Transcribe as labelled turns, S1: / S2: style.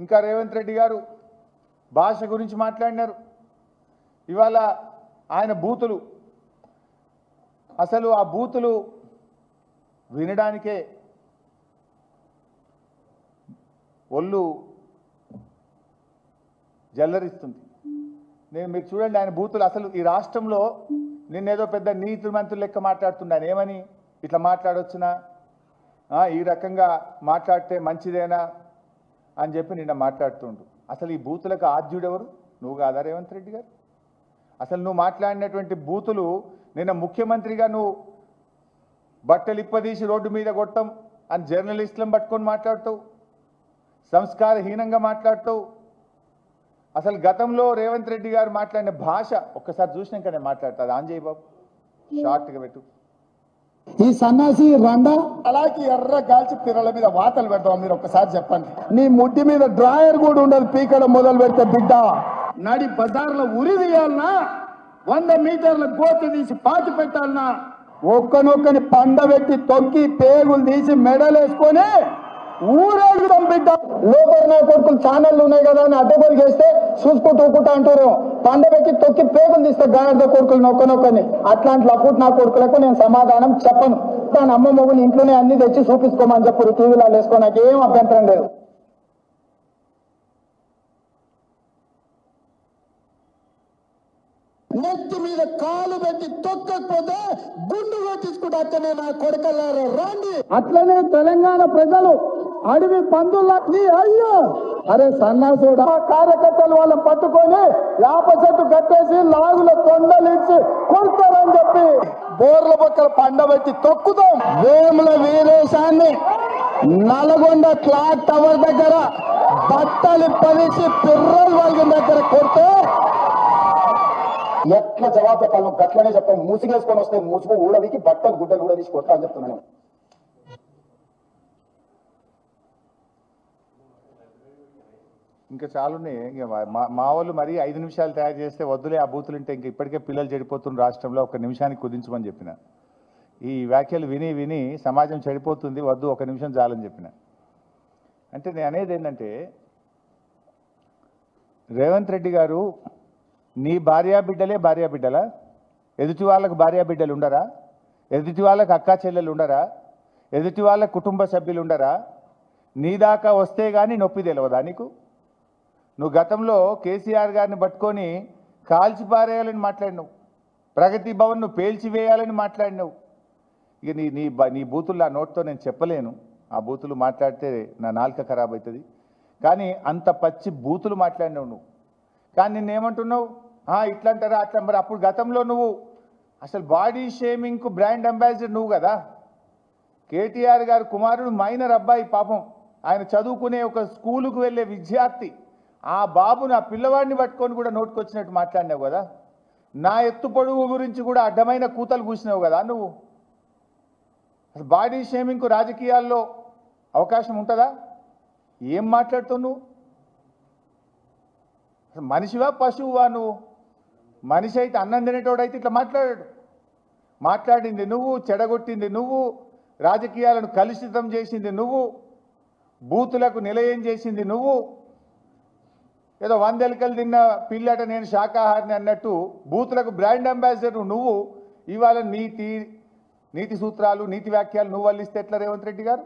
S1: ఇంకా రేవంత్ రెడ్డి గారు భాష గురించి మాట్లాడినారు. ఇవాళ ఆయన బూతులు, అసలు ఆ బూతులు వినడానికే ఒళ్ళు జల్లరిస్తుంది. మీరు చూడండి ఆయన బూతులు. అసలు ఈ రాష్ట్రంలో నిన్నేదో పెద్ద నీతి మంత్రులు లెక్క మాట్లాడుతున్నాను. ఏమని ఇట్లా మాట్లాడొచ్చునా, ఈ రకంగా మాట్లాడితే మంచిదేనా అని చెప్పి నిన్న మాట్లాడుతుండు. అసలు ఈ బూతులకు ఆద్యుడెవరు? నువ్వు కాదా రేవంత్ రెడ్డి గారు? అసలు నువ్వు మాట్లాడినటువంటి బూతులు నిన్న ముఖ్యమంత్రిగా నువ్వు బట్టలు ఇప్పదీసి రోడ్డు మీద కొట్టం అని జర్నలిస్టులను పట్టుకొని మాట్లాడుతావు, సంస్కారహీనంగా మాట్లాడుతావు. అసలు గతంలో రేవంత్ రెడ్డి గారు మాట్లాడిన భాష ఒక్కసారి చూసినాక నేను మాట్లాడతాను. ఆంజయ్ బాబు షార్ట్గా పెట్టు.
S2: ఈ సన్నాసి రండా
S3: అలాగే ఎర్ర గాల్చి పిర్రల మీద వాతలు పెడతాం. మీరు ఒక్కసారి చెప్పండి.
S2: నీ ముడ్డి మీద డ్రాయర్ కూడా ఉండదు పీకడం మొదలు పెడితే బిడ్డ.
S3: నడి బజార్లో ఉరి తీయాలన్నా, 100 మీటర్ల గోతి తీసి పాతి పెట్టాలన్నా,
S2: ఒక్కనొక్కని పండబెట్టి తొక్కి పేగులు తీసి మెడలేసుకొని ఊరేగుదాం బిడ్డ. లోపల నా కొడుకులు ఛానళ్ళు ఉన్నాయి కదా అని అడ్డగొరిగేస్తే చూసుకుంటూ ఊకుంటా అంటారు. పండబెట్టి తొక్కి పేగులు తీస్తే గాడిద కొడుకులు నొక్కనొక్కని. అట్లాంటి లపుట్ నా కొడుకులకు నేను సమాధానం చెప్పను. దాని అమ్మ మొగుని ఇంట్లోనే అన్ని తెచ్చి చూపించుకోమని చెప్పు. టీవీలో వేసుకో, నాకు ఏం అభ్యంతరం లేదు. నెత్తి మీద కాలు పెట్టి తొక్కకపోతే గుండు కొట్టించుకుంటా అక్కనే నా కొడుకల్లారా రండి. అట్లనే తెలంగాణ ప్రజలు అడవి పందుల్ని అయ్యో అరే సన్నాసుడు కార్యకర్తలు వాళ్ళని పట్టుకొని యాప చెట్టు కట్టేసి లాగుల తొండలు ఇచ్చి కొడతారని చెప్పి బోర్ల పక్కల పండబెట్టి తొక్కుతాం. వేముల వీరేశాన్ని నల్గొండ క్లాక్ టవర్ దగ్గర బట్టలు పలిసి పిర్రలు వాళ్ళ దగ్గర కొడితే ఎట్లా జవాబు చెప్పాలి? గట్లనే చెప్తాను. మూసిగేసుకొని వస్తే మూసుకు ఊడవికి బట్టలు గుడ్డలు ఊడదీసి కొట్టా అని చెప్తున్నాను.
S1: ఇంకా చాలున్నాయి. ఇంకా మా వాళ్ళు మరి 5 నిమిషాలు తయారు చేస్తే వద్దులే ఆ బూతులుంటే ఇంక ఇప్పటికే పిల్లలు చెడిపోతున్న రాష్ట్రంలో 1 నిమిషానికి కుదించమని చెప్పిన. ఈ వ్యాఖ్యలు విని విని సమాజం చెడిపోతుంది, వద్దు 1 నిమిషం చాలని చెప్పిన. అంటే నేను అనేది ఏంటంటే, రేవంత్ రెడ్డి గారు నీ భార్యాబిడ్డలే భార్యాబిడ్డలా? ఎదుటి వాళ్ళకు భార్యాబిడ్డలు ఉండరా? ఎదుటి వాళ్ళకు అక్కా చెల్లెలు ఉండరా? ఎదుటి వాళ్ళ కుటుంబ సభ్యులు ఉండరా? నీ దాకా వస్తే కానీ నొప్పి తెలియదా నీకు? నువ్వు గతంలో కేసీఆర్ గారిని పట్టుకొని కాల్చిపారేయాలని మాట్లాడినావు, ప్రగతి భవన్ను పేల్చివేయాలని మాట్లాడినావు. ఇక నీ బూతులు ఆ నోట్తో నేను చెప్పలేను. ఆ బూతులు మాట్లాడితే నా నాలుక ఖరాబ్ అవుతుంది. కానీ అంత పచ్చి బూతులు మాట్లాడినావు నువ్వు. కానీ నిన్నేమంటున్నావు? ఇట్లా అంటారా అట్లా. మరి అప్పుడు గతంలో నువ్వు అసలు బాడీ షేమింగ్కు బ్రాండ్ అంబాసిడర్ నువ్వు కదా. కేటీఆర్ గారు కుమారుడు మైనర్ అబ్బాయి, పాపం ఆయన చదువుకునే ఒక స్కూలుకు వెళ్ళే విద్యార్థి. ఆ బాబుని ఆ పిల్లవాడిని పట్టుకొని కూడా నోటుకొచ్చినట్టు మాట్లాడినావు కదా. నా ఎత్తు పొడుగు గురించి కూడా అడ్డమైన కూతలు కూసినావు కదా నువ్వు. అసలు బాడీ షేమింగ్కు రాజకీయాల్లో అవకాశం ఉంటుందా? ఏం మాట్లాడుతావు నువ్వు? మనిషివా పశువువా నువ్వు? మనిషి అయితే అన్నం తినేటోడైతే ఇట్లా మాట్లాడాడు. మాట్లాడింది నువ్వు, చెడగొట్టింది నువ్వు, రాజకీయాలను కలుషితం చేసింది నువ్వు, బూతులకు నిలయం చేసింది నువ్వు. ఏదో 100 ఎలుకలు తిన్న పిల్లట నేను శాకాహారిని అన్నట్టు బూతులకు బ్రాండ్ అంబాసిడర్ నువ్వు. ఇవాళ నీతి సూత్రాలు, నీతి వ్యాఖ్యలు నువ్వు వల్లిస్తే ఎట్లా రేవంత్ రెడ్డి గారు?